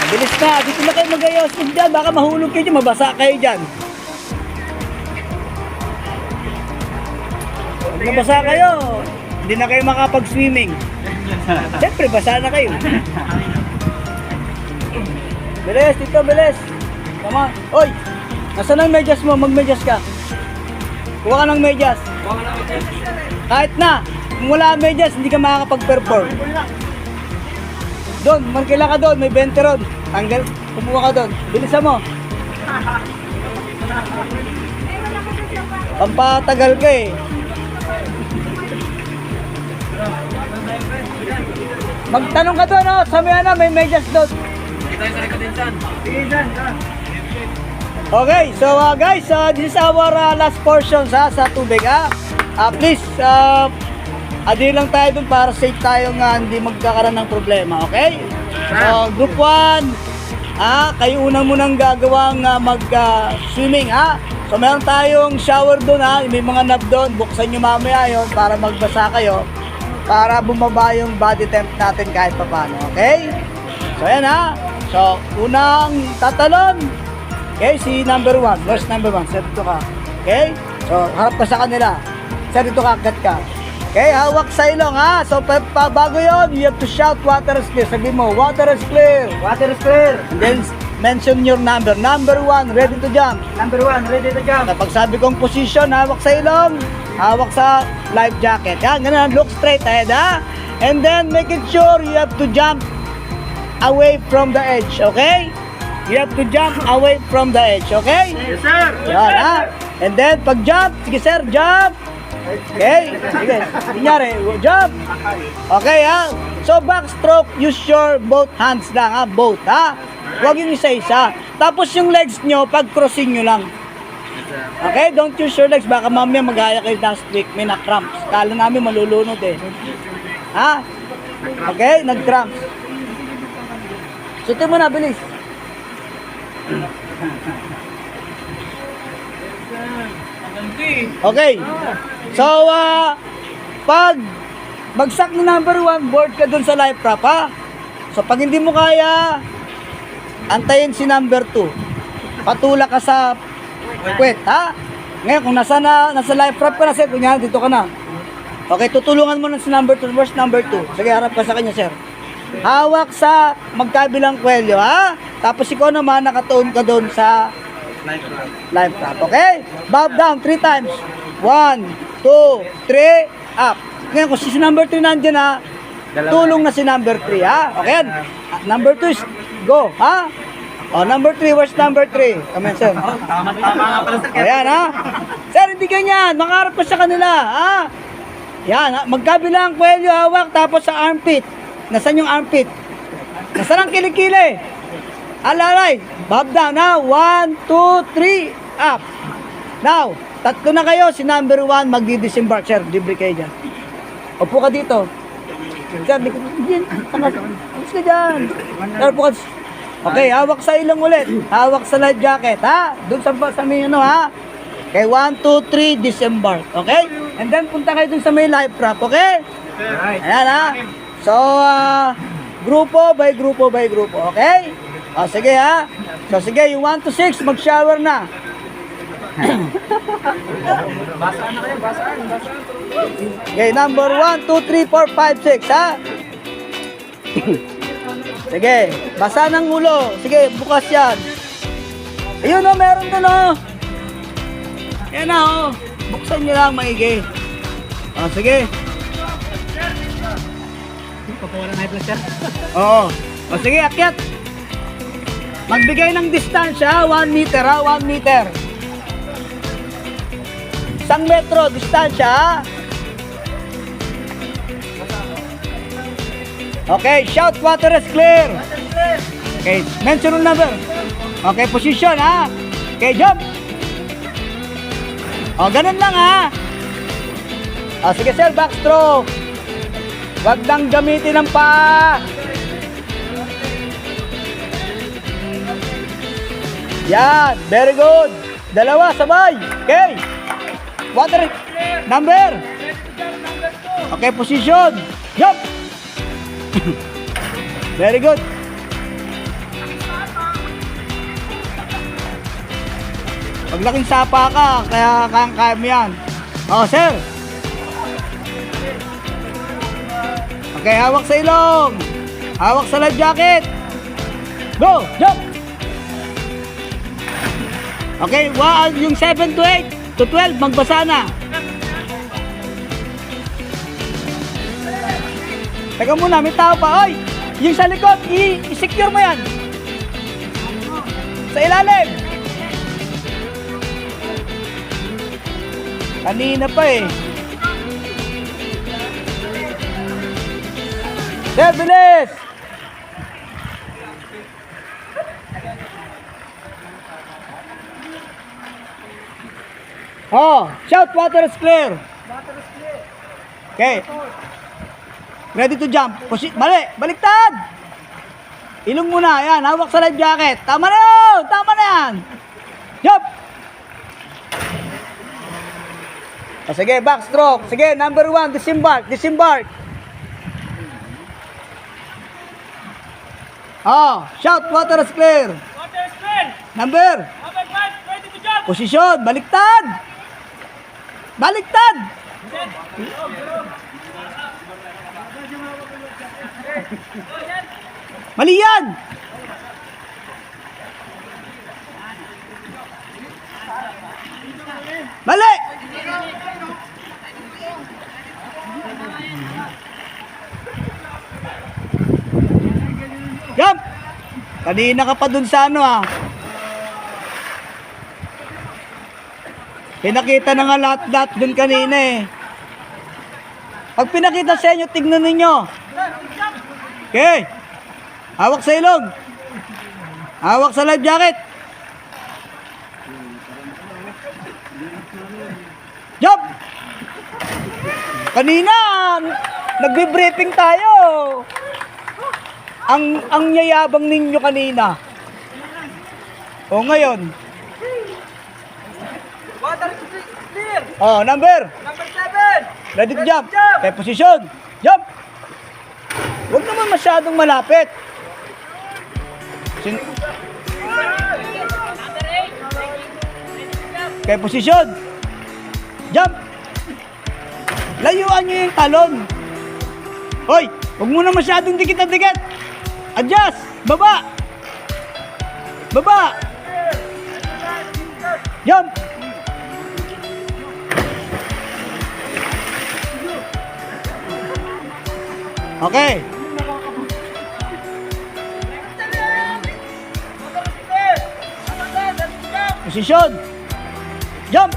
Bilis na, dito na kayo mag-ayos dyan. Baka mahulog kayo dyan, mabasa kayo dyan. Pag nabasa kayo, hindi na kayo makapag-swimming. Siyempre, basa na kayo. Bilis, dito, bilis. Come on. Oy, nasaan ang medyas mo? Mag-medyas ka. Kuha ka ng medyas. Kahit na, kung wala ang medyas, hindi ka makakapag-perform. Doon, magkila ka doon, may 20 ron. Tanggal, kumuha ka doon. Bilisan mo. Pampatagal ka eh. Magtanong ka doon, oh, sa may medyas doon. Okay, so guys, this is our last portion sa tubig. Please, adi lang tayo dun para safe tayo nga hindi magkakaroon ng problema, okay? So, group 1, kayo unang munang gagawang mag-swimming, So, meron tayong shower dun, may mga knob dun, buksan nyo mamaya yun para magbasa kayo, para bumaba yung body temp natin kahit pa paano, okay? So, ayan So, unang tatalon, okay, si number 1, verse number 1, sir, dito ka, okay? So, harap ka sa kanila, sir, dito ka, agad ka. Okay, hawak sa ilong So, bago yun, you have to shout, water is clear. Sabi mo, water is clear. Water is clear. And then, mention your number. Number 1, ready to jump. Number 1, ready to jump. Kapag sabi kong position, hawak sa ilong, hawak sa life jacket. Yan, ganun, look straight ahead, And then, make it sure you have to jump away from the edge, okay? You have to jump away from the edge, okay? Yes, sir. Yan, And then, pag jump, sige sir, jump. Okay, sige. Kunyari, jump. Okay, So, backstroke, use your both hands lang, both, Huwag yung isa-isa. Tapos yung legs nyo, pag-crossing nyo lang. Okay, don't use your legs. Baka mamaya mag-haya kayo last week, may na-cramps. Kala namin malulunod eh. Okay, nag-cramps. Suti mo na, bilis. Okay. So, pag bagsak ni number 1, board ka dun sa life prop, So, pag hindi mo kaya, antayin si number 2. Patula ka sa puwet, Ngayon, kung nasa life prop ka na, sir, kunyari, dito ka na. Okay, tutulungan mo na si number 2, verse number 2. Sige, harap ka sa kanya, sir. Hawak sa magkabilang kwelyo, Tapos ikaw naman, nakatuon ka doon sa life prop, okay? Bob down 3 times. 1, 2, 3, up. Ngayon, kung si number 3 nandyan, tulong na si number 3, Okay? Number 2 is go, number 3, where's number 3? Come on, sir. Tama nga pala, sir. Ayan, Sir, hindi ganyan. Makaharap pa sa kanila, Yan, magkabilang kwelyo, hawak, tapos sa armpit. Nasaan yung armpit? Nasaan ang kilikili? Alalay, bob down, 1, 2, 3, up. Now, tatlo na kayo, si number 1 magdi-disembark, sir, libre kayo dyan. Upo ka dito. Sir, dyan, alis ka dyan. Sir, upo ka. Okay, hawak sa ilong ulit. Hawak sa life jacket, Doon sa may Okay, 1, 2, 3, disembark, okay? And then, punta kayo dun sa may life prop, okay? Ayan, So, grupo by grupo by grupo, okay? Sige, So, sige, yung 1 to 6, mag-shower na. Basaan na kayo, basaan. Okay, number 1, 2, 3, 4, 5, 6, Sige, basa ng ulo. Sige, bukas yan. Ayun, meron dun, Yan na, buksan nyo lang maigi. Sige. Papawalan na yung sir. Oo. Sige, akyat. Magbigay ng distansya, 1 meter, 1 meter. 1 metro, distansya, Okay, shout, water is clear. Okay, mention yung number. Okay, position, Okay, jump. Ganun lang, sige sir, backstroke. Wag nang gamitin ng pa. Yan, very good. Dalawa, sabay. Okay. Water, number. Okay, position. Jump. Very good. Paglaking sapa ka, kaya kaya mo yan. Oh, sir. Okay, hawak sa ilong. Hawak sa life jacket. Go, jump. Okay, yung 7 to 8 to 12, magbasa na. Teka muna, may tao pa. Oy, yung sa likod, i-secure mo yan. Sa ilalim. Kanina pa eh. Sir, bilis! Oh, shout, water is clear. Okay. Ready to jump. Mali, baliktad. Ilong muna, yan, hawak sa life jacket. Tama na yun, tama na yan. Jump. O, sige, backstroke. Sige, number 1, disembark, disembark. Oh, shout, water is clear. Water is clear. Number. Number 5, ready to jump. Posisyon, baliktad. Baliktad. Mali yan. Mali. Jump. Kanina ka pa dun sa ano ah. Pinakita na nga lahat dun kanina eh. Pag pinakita sa inyo, tignan ninyo. Okay. Hawak sa ilong. Hawak sa life jacket. Jump! Kanina, nagbe-briefing tayo. Ang yayabang ninyo kanina. O ngayon. Water is clear. Oh, number. Number 7. Ready to jump. Okay, position. Jump. Huwag naman masyadong malapit. Okay, position. Jump. Layuan nyo yung talon. Hoy, huwag mo na masyadong dikit-dikit. Adjust. Baba. Baba. Jump. Okay. Position. Jump.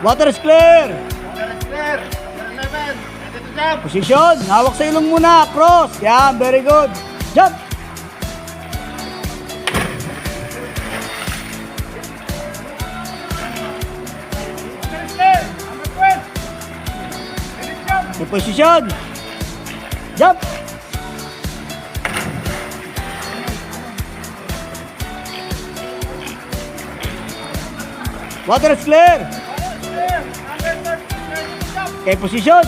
Water is clear. Position. Hawak sa ilong muna. Cross. Yan. Very good. Jump. Position. Jump. Water is clear. Okay, position.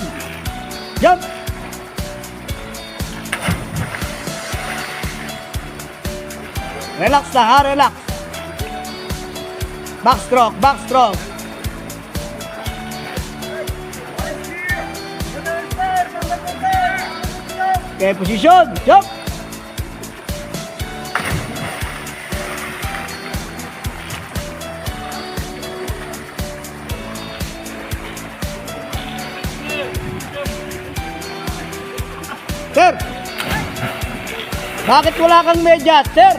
Jump. Relax lang ha, relax. Backstroke, backstroke. Okay, position. Jump. Sir. Bakit wala kang medyas, sir?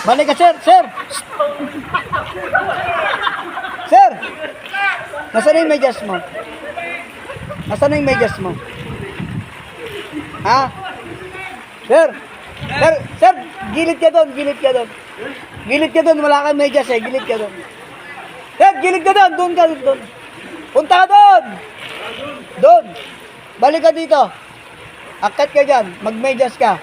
Balik ka, sir. Sir. Sir. Nasaan yung medyas mo? Nasaan yung medyas mo? Ha? Sir. Sir, gilid ka doon, gilid ka doon. Gilid ka doon, wala kang medyas eh, gilid ka doon. Sir, gilid ka doon, doon ka doon. Punta ka doon. Doon. Balik ka dito. Akat ka dyan, magmedyas ka.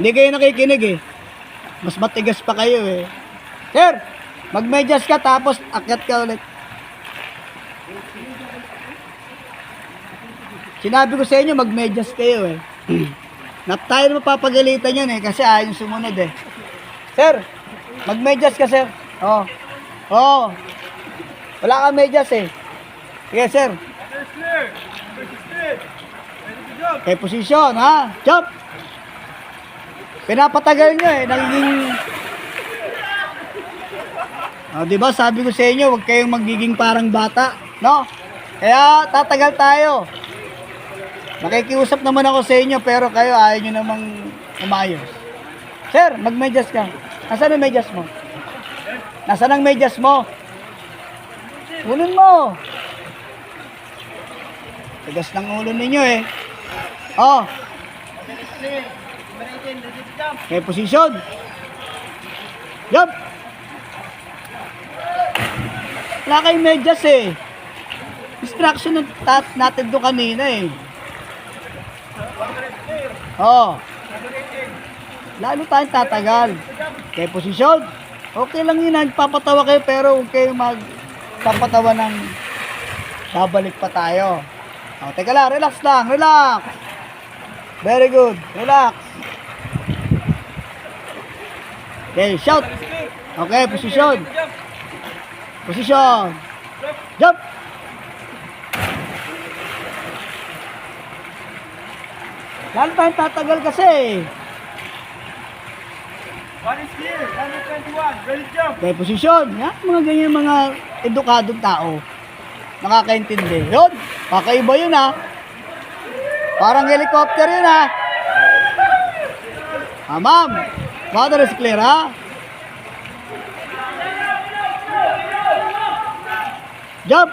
Hindi kayo nakikinig eh. Mas matigas pa kayo eh. Sir, magmedyas ka tapos akat ka ulit. Sinabi ko sa inyo, mag-medyas kayo eh. Tayo na mapapagalitan yan eh, kasi ayaw yung sumunod eh. Sir, mag-medyas ka sir. Oo. Oo. Wala kang medyas eh. Sige sir. First clear. First clear. Ready to jump. Okay, position ha. Jump. Pinapatagal nyo eh, nagiging... diba sabi ko sa inyo, huwag kayong magiging parang bata. No? Kaya tatagal tayo. Nakikiusap naman ako sa inyo, pero kayo ayaw nyo namang umayos. Sir, mag-medyas ka. Nasaan ang medyas mo? Nasaan ang medyas mo? Kunin mo. Tigas ng ulo ninyo eh. Oh. Okay, position. Yup. Wala kayong medyas eh. Distraction natin doon kanina eh. Oh. Lalo tayong tatagal. Okay, position. Okay lang yun, nagpapatawa kayo pero huwag kayong magpapatawa ng babalik pa tayo. Oh, teka lang, relax lang, relax. Very good, relax. Okay, shout. Okay, position. Position. Jump. Lalo tayong tatagal kasi. One is clear. 121. Ready to jump. Okay, position. Yan, mga ganyan mga edukadong tao. Nakakaintindi. Yun, kakaiba yun ha. Parang helicopter yun ha. Ma'am. Water is clear ha. Jump.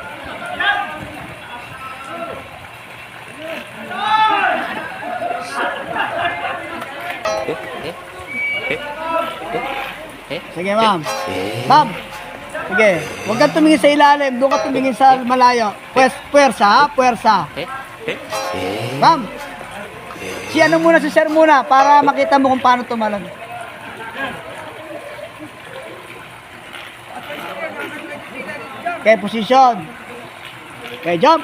Sige ma'am. Ma'am. Sige. Huwag kang tumingin sa ilalim. Doon ka tumingin sa malayo. Puwersa ha. Puwersa. Ma'am. Si ano muna, si sir muna. Para makita mo kung paano tumalon. Okay, position. Okay, jump.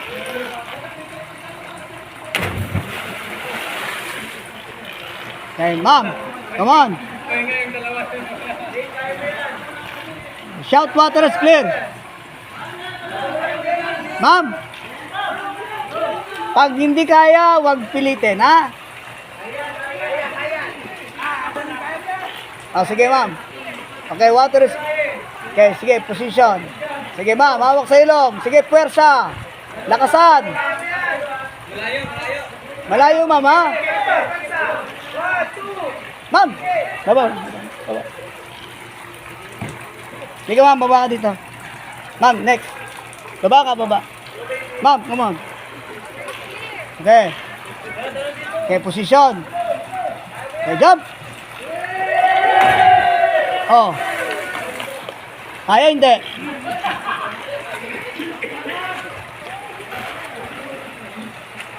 Okay, ma'am. Come on. Shout, water is clear. Ma'am. Pag hindi kaya, huwag pilitin, ha? Sige, ma'am. Okay, water is... Okay, sige, position. Sige, ma'am, hawak sa ilong. Sige, puwersa. Lakasan. Malayo, ma'am, ha? Ma'am. Baba. Baba. Sige, ma'am, baba ka dito. Ma'am, next. Baba ka, baba. Ma'am, come on. Okay. Okay, position. Okay, jump. Oh. Kaya hindi.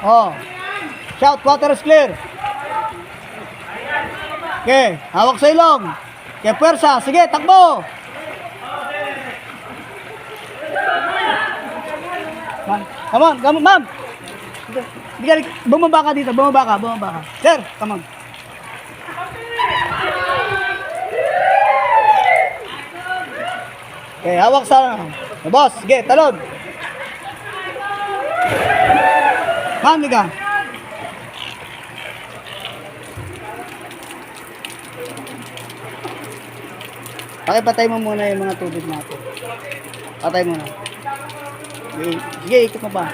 Oh. Shout, water is clear. Okay, hawak sa ilong. Okay, puwersa. Sige, takbo. Come on, come on, ma'am. Bumaba ka dito, bumaba ka. Sir, come on. Okay, hawak sa... Boss, sige, talon. Ma'am, di ka. Pakipatay mo muna yung mga tubig natin. Patay mo na. Sige, ikot mo pa.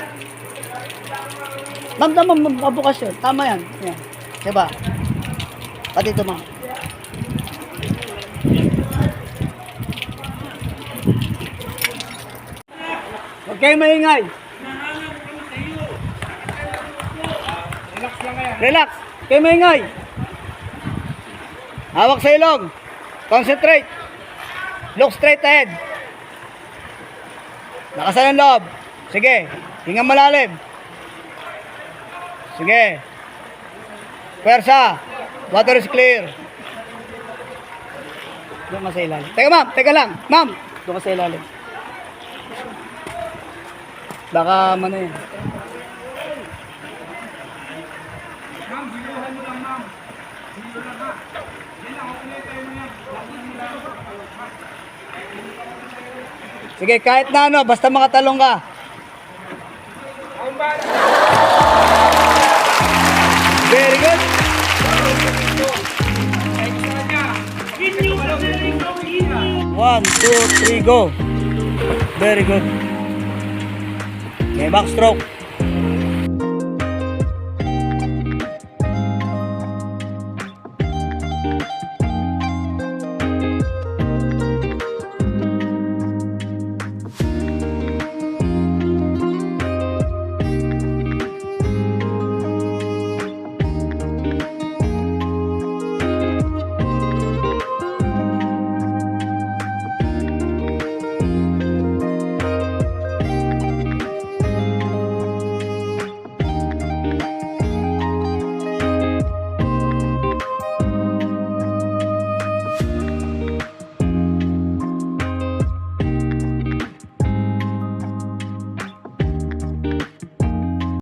Ma'am, tama, mabukas yun. Tama yan. Yan. Diba? Pati ito, ma'am. Huwag kayo maingay. Relax lang yan. Relax. Huwag kayo maingay. Hawak sa ilong. Concentrate. Look straight ahead. Lakasan ang loob. Sige. Hingang malalim. Sige. Pwersa. Water is clear. Doon ka sa ilalim. Teka ma'am. Teka lang. Ma'am. Doon ka sa ilalim. Baka ano yan. Sige, kahit na ano, basta makatalong ka. Very good. One, two, three, go. Very good. Okay, backstroke.